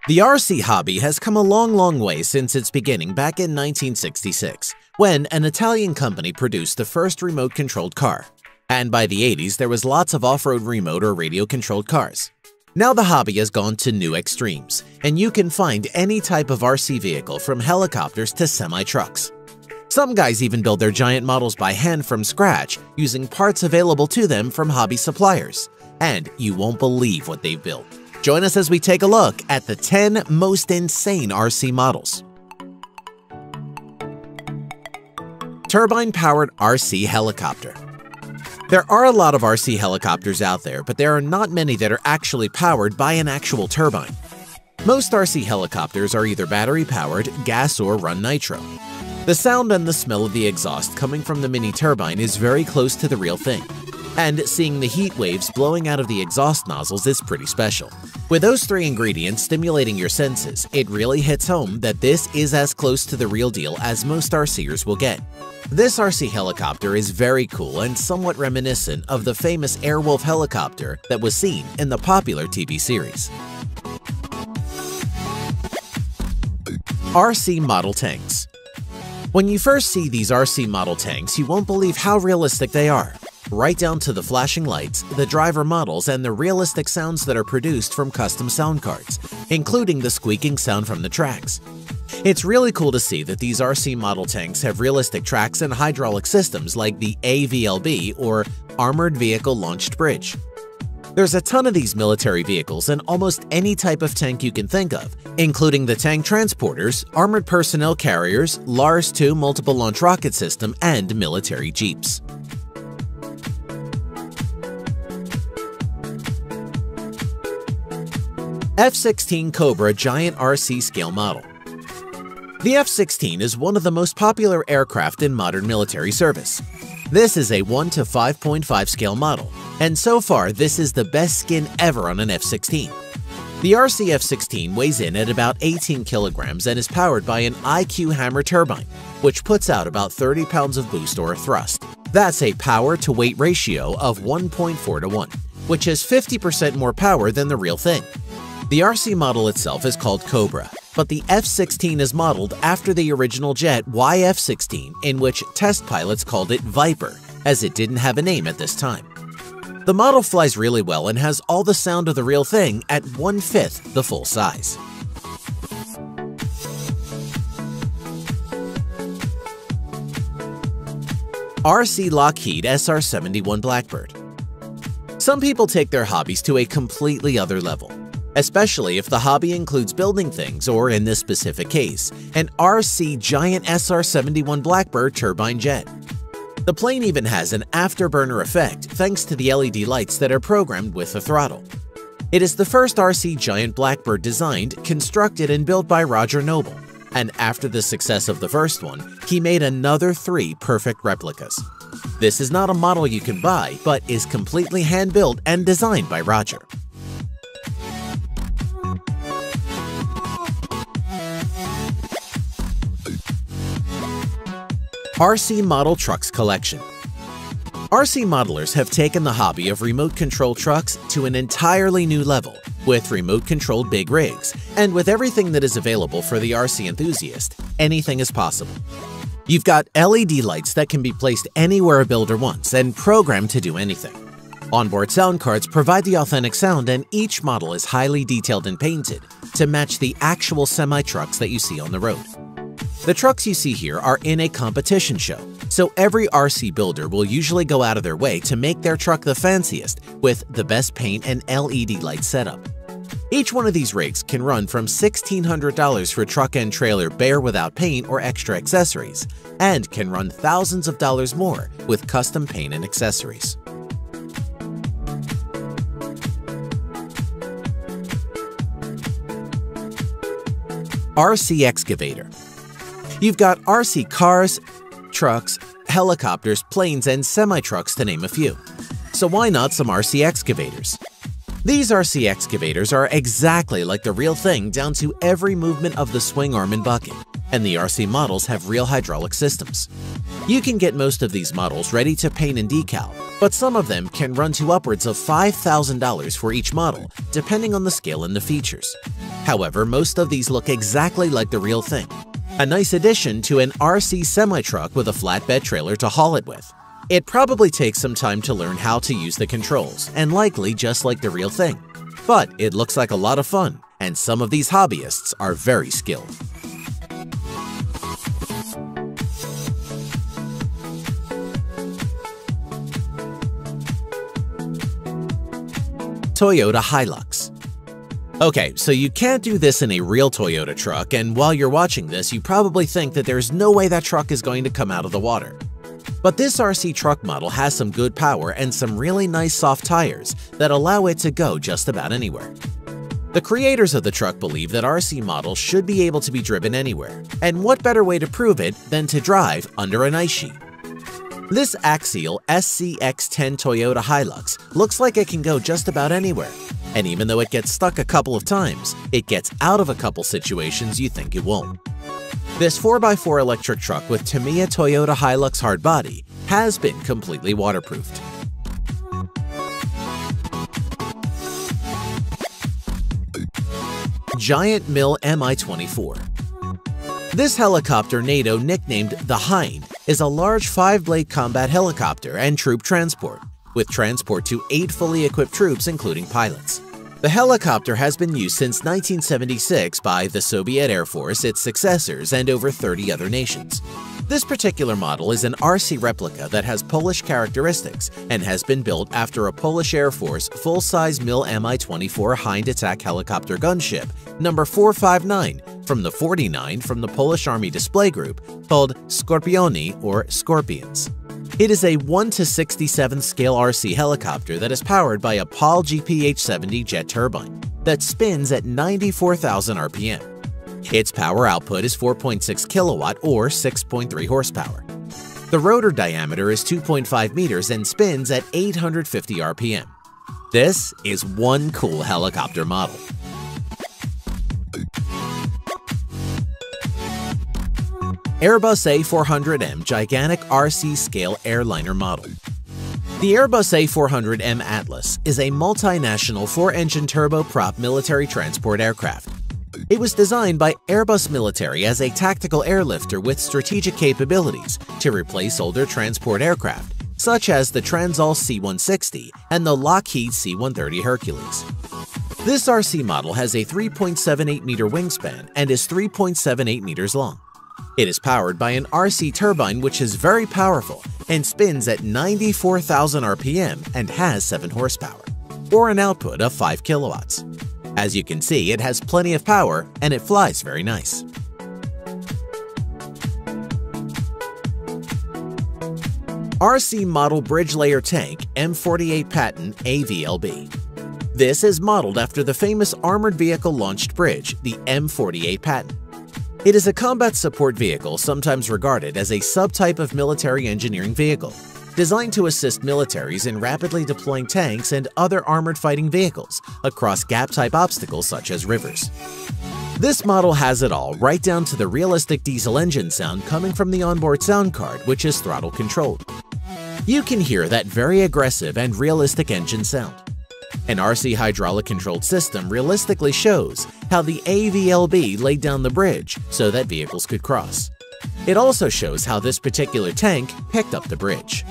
The RC hobby has come a long way since its beginning back in 1966, when an Italian company produced the first remote-controlled car. And by the 80s, there was lots of off-road remote or radio-controlled cars. Now the hobby has gone to new extremes, and you can find any type of RC vehicle from helicopters to semi-trucks. Some guys even build their giant models by hand from scratch using parts available to them from hobby suppliers. And you won't believe what they've built. Join us as we take a look at the 10 most insane RC models. Turbine-powered RC helicopter. There are a lot of RC helicopters out there, but there are not many that are actually powered by an actual turbine. Most RC helicopters are either battery-powered, gas, or run nitro. The sound and the smell of the exhaust coming from the mini turbine is very close to the real thing. And seeing the heat waves blowing out of the exhaust nozzles is pretty special. With those three ingredients stimulating your senses, it really hits home that this is as close to the real deal as most RCers will get. This RC helicopter is very cool and somewhat reminiscent of the famous Airwolf helicopter that was seen in the popular TV series. RC model tanks. When you first see these RC model tanks, you won't believe how realistic they are. Right down to the flashing lights, the driver models, and the realistic sounds that are produced from custom sound cards, including the squeaking sound from the tracks. It's really cool to see that these RC model tanks have realistic tracks and hydraulic systems like the AVLB, or Armored Vehicle Launched Bridge. There's a ton of these military vehicles in almost any type of tank you can think of, including the tank transporters, armored personnel carriers, Lars-2 multiple launch rocket system, and military jeeps. F-16 Cobra Giant RC Scale Model. The F-16 is one of the most popular aircraft in modern military service. This is a 1 to 5.5 scale model, and so far this is the best skin ever on an F-16. The RC F-16 weighs in at about 18 kilograms and is powered by an IQ Hammer turbine, which puts out about 30 pounds of boost or thrust. That's a power-to-weight ratio of 1.4 to 1, which is 50% more power than the real thing. The RC model itself is called Cobra, but the F-16 is modeled after the original jet YF-16, in which test pilots called it Viper, as it didn't have a name at this time. The model flies really well and has all the sound of the real thing at 1/5 the full size. RC Lockheed SR-71 Blackbird. Some people take their hobbies to a completely other level, especially if the hobby includes building things, or in this specific case, an RC giant SR-71 Blackbird turbine jet. The plane even has an afterburner effect thanks to the LED lights that are programmed with the throttle. It is the first RC giant Blackbird designed, constructed, and built by Roger Noble, and after the success of the first one, he made another 3 perfect replicas. This is not a model you can buy, but is completely hand-built and designed by Roger. RC Model Trucks Collection. RC modelers have taken the hobby of remote-controlled trucks to an entirely new level, with remote-controlled big rigs, and with everything that is available for the RC enthusiast, anything is possible. You've got LED lights that can be placed anywhere a builder wants and programmed to do anything. Onboard sound cards provide the authentic sound, and each model is highly detailed and painted to match the actual semi-trucks that you see on the road. The trucks you see here are in a competition show, so every RC builder will usually go out of their way to make their truck the fanciest with the best paint and LED light setup. Each one of these rigs can run from $1,600 for truck and trailer bare without paint or extra accessories, and can run thousands of dollars more with custom paint and accessories. RC Excavator. You've got RC cars, trucks, helicopters, planes, and semi-trucks to name a few. So why not some RC excavators? These RC excavators are exactly like the real thing down to every movement of the swing arm and bucket, and the RC models have real hydraulic systems. You can get most of these models ready to paint and decal, but some of them can run to upwards of $5,000 for each model, depending on the scale and the features. However, most of these look exactly like the real thing. A nice addition to an RC semi-truck with a flatbed trailer to haul it with. It probably takes some time to learn how to use the controls, and likely just like the real thing. But it looks like a lot of fun, and some of these hobbyists are very skilled. Toyota Hilux. Okay, so you can't do this in a real Toyota truck, and while you're watching this, you probably think that there's no way that truck is going to come out of the water. But this RC truck model has some good power and some really nice soft tires that allow it to go just about anywhere. The creators of the truck believe that RC models should be able to be driven anywhere, and what better way to prove it than to drive under an ice sheet? This Axial SCX10 Toyota Hilux looks like it can go just about anywhere, and even though it gets stuck a couple of times, it gets out of a couple situations you think it won't. This 4x4 electric truck with Tamiya Toyota Hilux hard body has been completely waterproofed. Giant Mill Mi-24. This helicopter NATO nicknamed the Hind is a large 5-blade combat helicopter and troop transport, with transport to 8 fully equipped troops including pilots. The helicopter has been used since 1976 by the Soviet Air Force, its successors, and over 30 other nations. This particular model is an RC replica that has Polish characteristics and has been built after a Polish Air Force full-size Mil Mi-24 Hind attack helicopter gunship number 459 from the 49 from the Polish Army display group called Skorpioni or Scorpions. It is a 1:67 scale RC helicopter that is powered by a PAL GPH-70 jet turbine that spins at 94,000 RPM. Its power output is 4.6 kilowatt or 6.3 horsepower. The rotor diameter is 2.5 meters and spins at 850 RPM. This is one cool helicopter model. Airbus A400M Gigantic RC Scale Airliner Model. The Airbus A400M Atlas is a multinational 4-engine turboprop military transport aircraft. It was designed by Airbus Military as a tactical airlifter with strategic capabilities to replace older transport aircraft, such as the Transall C-160 and the Lockheed C-130 Hercules. This RC model has a 3.78-meter wingspan and is 3.78 meters long. It is powered by an RC turbine which is very powerful and spins at 94,000 RPM and has 7 horsepower, or an output of 5 kilowatts. As you can see, it has plenty of power and it flies very nice. RC Model Bridge Layer Tank M48 Patton AVLB. This is modeled after the famous armored vehicle launched bridge, the M48 Patton. It is a combat support vehicle sometimes regarded as a subtype of military engineering vehicle, designed to assist militaries in rapidly deploying tanks and other armored fighting vehicles across gap-type obstacles such as rivers. This model has it all, right down to the realistic diesel engine sound coming from the onboard sound card, which is throttle controlled. You can hear that very aggressive and realistic engine sound. An RC hydraulic controlled system realistically shows how the AVLB laid down the bridge so that vehicles could cross. It also shows how this particular tank picked up the bridge.